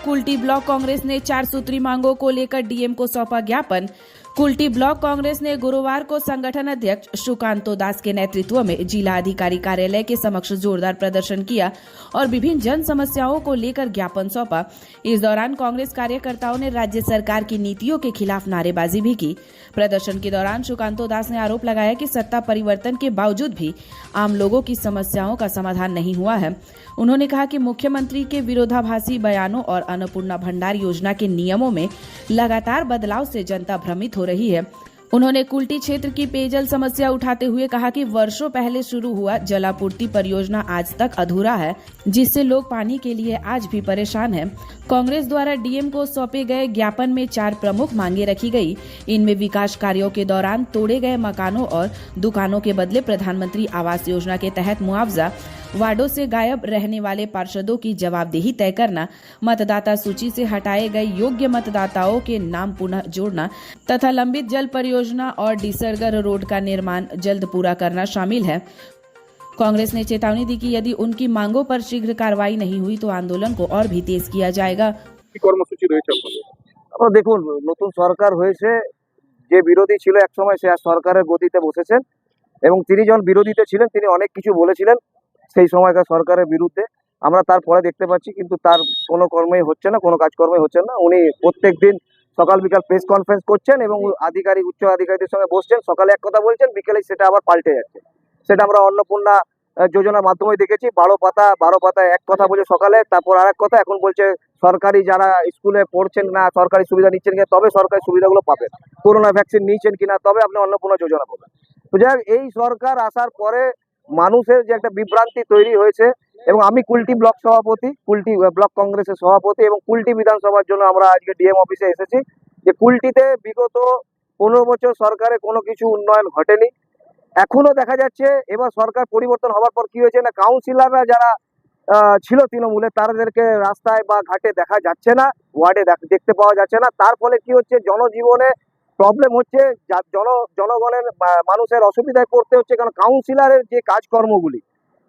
Kulti block Congress ने 4 सूत्री मांगों को लेकर डीएम को सौंपा ज्ञापन। कुल्टी ब्लॉक कांग्रेस ने गुरुवार को संगठन अध्यक्ष सुकांतो दास के नेतृत्व में जिला अधिकारी कार्यालय के समक्ष जोरदार प्रदर्शन किया और विभिन्न जन समस्याओं को लेकर ज्ञापन सौंपा। इस दौरान कांग्रेस कार्यकर्ताओं ने राज्य सरकार की नीतियों के खिलाफ नारेबाजी भी की। प्रदर्शन के दौरान सुकांतो दास ने आरोप लगाया कि सत्ता परिवर्तन के बावजूद भी आम लोगों की समस्याओं का समाधान नहीं हुआ है। उन्होंने कहा कि मुख्यमंत्री के विरोधाभासी बयानों और अन्नपूर्णा भंडार योजना के नियमों में लगातार बदलाव से जनता भ्रमित हो रही है। उन्होंने कुल्टी क्षेत्र की पेयजल समस्या उठाते हुए कहा कि वर्षों पहले शुरू हुआ जलापूर्ति परियोजना आज तक अधूरा है, जिससे लोग पानी के लिए आज भी परेशान हैं। कांग्रेस द्वारा डीएम को सौंपे गए ज्ञापन में 4 प्रमुख मांगे रखी गई। इनमें विकास कार्यों के दौरान तोड़े गए मकानों और दुकानों के बदले प्रधानमंत्री आवास योजना के तहत मुआवजा, वार्डों से गायब रहने वाले पार्षदों की जवाबदेही तय करना, मतदाता सूची से हटाए गए योग्य मतदाताओं के नाम पुनः जोड़ना तथा लंबित जल परियोजना और डिसरगर रोड का निर्माण जल्द पूरा करना शामिल है। कांग्रेस ने चेतावनी दी कि यदि उनकी मांगों पर शीघ्र कार्रवाई नहीं हुई तो आंदोलन को और भी तेज किया जाएगा। কর্মসূচি রয়েছে আপনাদের? দেখুন, নতুন সরকার হয়েছে, যে বিরোধী ছিল এক সময় সে আজ সরকারের গদিতে বসেছেন এবং তিনি যখন বিরোধীতে ছিলেন তিনি অনেক কিছু বলেছিলেন সেই সময়কার সরকারের বিরুদ্ধে। আমরা তারপরে দেখতে পাচ্ছি কিন্তু তার কোনো কর্মই হচ্ছে না, কোনো কাজকর্মই হচ্ছে না। উনি প্রত্যেক দিন সকাল বিকাল প্রেস কনফারেন্স করছেন এবং উচ্চ আধিকারিকদের সঙ্গে বসছেন, সকালে এক কথা বলছেন, বিকেলে সেটা আবার পাল্টে যাচ্ছে। সেটা আমরা অন্নপূর্ণা যোজনার মাধ্যমে দেখেছি। 12 পাতায় এক কথা বলে সকালে, তারপর আর এক কথা। এখন বলছে সরকারি যারা স্কুলে পড়ছেন না, সরকারি সুবিধা নিচ্ছেন কিনা তবে সরকারি সুবিধাগুলো পাবেন, করোনা ভ্যাকসিন নিয়েছেন কিনা তবে আপনি অন্নপূর্ণা যোজনা পাবেন। তো যাই হোক, এই সরকার আসার পরে মানুষের যে একটা বিভ্রান্তি তৈরি হয়েছে এবং আমি কুল্টি ব্লক সভাপতি, কুল্টি ব্লক কংগ্রেসের সভাপতি এবং কুল্টি বিধানসভার জন্য আমরা আজকে ডিএম অফিসে এসেছি যে কুল্টিতে বিগত 15 বছর সরকারে কোনো কিছু উন্নয়ন ঘটেনি। এখনো দেখা যাচ্ছে এবার সরকার পরিবর্তন হওয়ার পর কি হয়েছে না, কাউন্সিলররা যারা ছিল তৃণমূলে তাদেরকে রাস্তায় বা ঘাটে দেখা যাচ্ছে না, ওয়ার্ডে দেখতে পাওয়া যাচ্ছে না। তার ফলে কি হচ্ছে, জনজীবনে প্রবলেম হচ্ছে, জনগণের মানুষের অসুবিধায় পড়তে হচ্ছে। কারণ কাউন্সিলরের যে কাজকর্মগুলি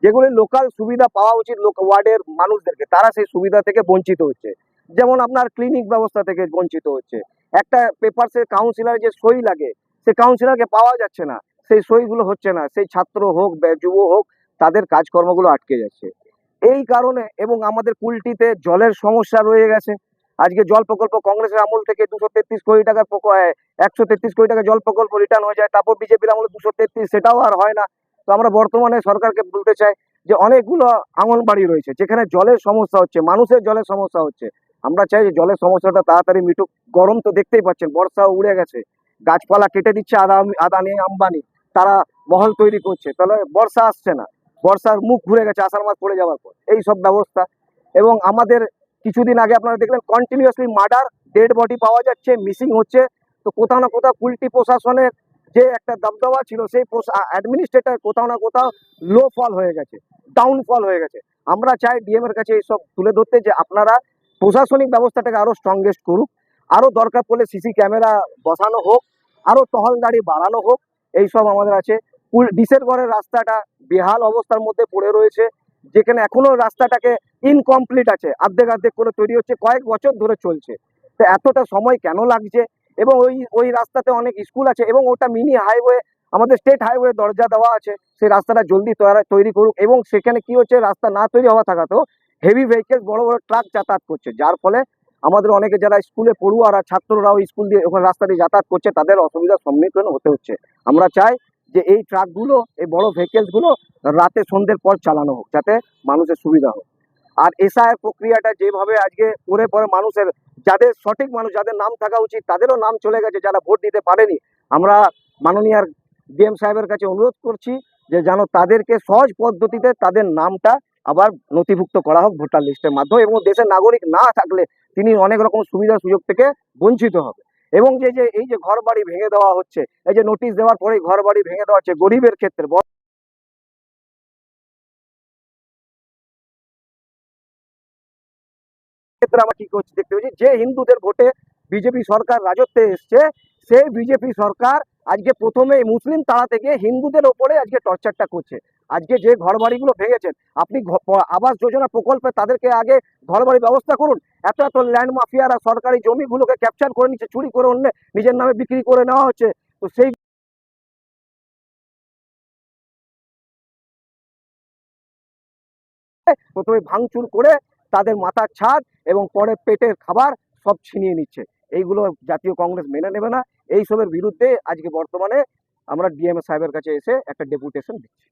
যেগুলি লোকাল সুবিধা পাওয়া উচিত ওয়ার্ডের মানুষদেরকে, তারা সেই সুবিধা থেকে বঞ্চিত হচ্ছে। যেমন আপনার ক্লিনিক ব্যবস্থা থেকে বঞ্চিত হচ্ছে। একটা পেপারসে কাউন্সিলর যে সই লাগে সে কাউন্সিলরকে পাওয়া যাচ্ছে না, সেই সইগুলো হচ্ছে না। সেই ছাত্র হোক যুব হোক তাদের কাজকর্মগুলো আটকে যাচ্ছে এই কারণে। এবং আমাদের কুল্টিতে জলের সমস্যা রয়ে গেছে। আজকে জল প্রকল্প কংগ্রেসের আমল থেকে 233 কোটি টাকার 133 কোটি টাকা জল প্রকল্প রিটার্ন হয়ে যায়, তারপর বিজেপির আমলে 233, সেটাও আর হয় না। তো আমরা বর্তমানে সরকারকে বলতে চাই যে অনেকগুলো আঙনবাড়ি রয়েছে যেখানে জলের সমস্যা হচ্ছে, মানুষের জলের সমস্যা হচ্ছে। আমরা চাই যে জলের সমস্যাটা তাড়াতাড়ি মিটুক। গরম তো দেখতেই পাচ্ছেন, বর্ষা উড়ে গেছে, গাছপালা কেটে দিচ্ছে আদানি আম্বানি, তারা মহল তৈরি করছে, তাহলে বর্ষা আসছে না, বর্ষার মুখ ঘুরে গেছে আষাঢ় মাস পড়ে যাওয়ার পর। এই সব ব্যবস্থা। এবং আমাদের কিছুদিন আগে আপনারা দেখলেন কন্টিনিউয়াসলি মার্ডার, ডেড বডি পাওয়া যাচ্ছে, মিসিং হচ্ছে। তো কোথাও না কোথাও কুল্টি প্রশাসনের যে একটা দবদবা ছিল সেই অ্যাডমিনিস্ট্রেটর কোথাও না কোথাও লো ফল হয়ে গেছে, ডাউনফল হয়ে গেছে। আমরা চাই ডিএম এর কাছে এইসব তুলে ধরতে যে আপনারা প্রশাসনিক ব্যবস্থাটাকে আরো স্ট্রংগেস্ট করুক, আরো দরকার পড়লে সিসি ক্যামেরা বসানো হোক, আরো টহলদারি বাড়ানো হোক। এইসব আমাদের আছে। ডিসেরগড়ের রাস্তাটা বেহাল অবস্থার মধ্যে পড়ে রয়েছে, যেখানে এখনো রাস্তাটাকে ইনকমপ্লিট আছে, অর্ধেক করে তৈরি হচ্ছে, কয়েক বছর ধরে চলছে। তো এতটা সময় কেন লাগছে? এবং ওই রাস্তাতে অনেক স্কুল আছে এবং ওটা মিনি হাইওয়ে, আমাদের স্টেট হাইওয়ে দরজা দেওয়া আছে, সেই রাস্তাটা জলদি তৈরি করুক। এবং সেখানে কি হচ্ছে, রাস্তা না তৈরি হওয়া থাকাতেও হেভি ভেহিকেল, বড় বড় ট্রাক যাতায়াত করছে, যার ফলে আমাদের অনেকে যারা স্কুলে পড়ুয়ারা ছাত্ররাও স্কুল দিয়ে ওখানে রাস্তা দিয়ে যাতায়াত করছে, তাদের অসুবিধার সম্মুখীন হতে হচ্ছে। আমরা চাই যে এই ট্রাকগুলো, এই বড় ভেহিকেলসগুলো রাতে সন্ধ্যের পর চালানো হোক, যাতে মানুষের সুবিধা হোক। আর এসআইআর প্রক্রিয়াটা যেভাবে আজকে করে পরে মানুষের, যাদের সঠিক মানুষ, যাদের নাম থাকা উচিত তাদেরও নাম চলে গেছে, যারা ভোট দিতে পারেনি। আমরা মাননীয় ডিএম সাহেবের কাছে অনুরোধ করছি যে যেন তাদেরকে সহজ পদ্ধতিতে তাদের নামটা আবার নথিভুক্ত করা হোক ভোটার লিস্টের মাধ্যমে। এবং দেশের নাগরিক না থাকলে তিনি অনেক রকম সুবিধা সুযোগ থেকে বঞ্চিত হবে। এবং এই যে ঘর বাড়ি ভেঙে দেওয়া হচ্ছে, এই যে নোটিশ দেওয়ার পরেই ঘর বাড়ি ভেঙে দেওয়া হচ্ছে গরিবের ক্ষেত্রে, আমরা কি করছি দেখতে পাচ্ছি, যে হিন্দুদের ভোটে বিজেপি সরকার রাজত্বে এসছে সেই বিজেপি সরকার আজকে প্রথমে মুসলিম তাড়া থেকে হিন্দুদের ওপরে আজকে টর্চারটা করছে। আজকে যে ঘর বাড়িগুলো ভেঙেছেন, আপনি আবাস যোজনা প্রকল্পে তাদেরকে আগে ঘর বাড়ির ব্যবস্থা করুন। এত এত ল্যান্ড মাফিয়ারা সরকারি জমিগুলোকে ক্যাপচার করে নিচ্ছে, চুরি করে অন্য নিজের নামে বিক্রি করে নেওয়া হচ্ছে। তো সেই প্রথমে ভাঙচুর করে তাদের মাথার ছাদ এবং পরে পেটের খাবার সব ছিনিয়ে নিচ্ছে। এইগুলো জাতীয় কংগ্রেস মেনে নেবে না। এইসবের বিরুদ্ধে আজকে বর্তমানে আমরা ডিএমএ সাহেবের কাছে এসে একটা ডেপুটেশন দিচ্ছি।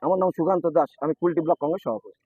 আমার নাম সুকান্ত দাস, আমি কুলটি ব্লক কংগ্রেস সভাপতি।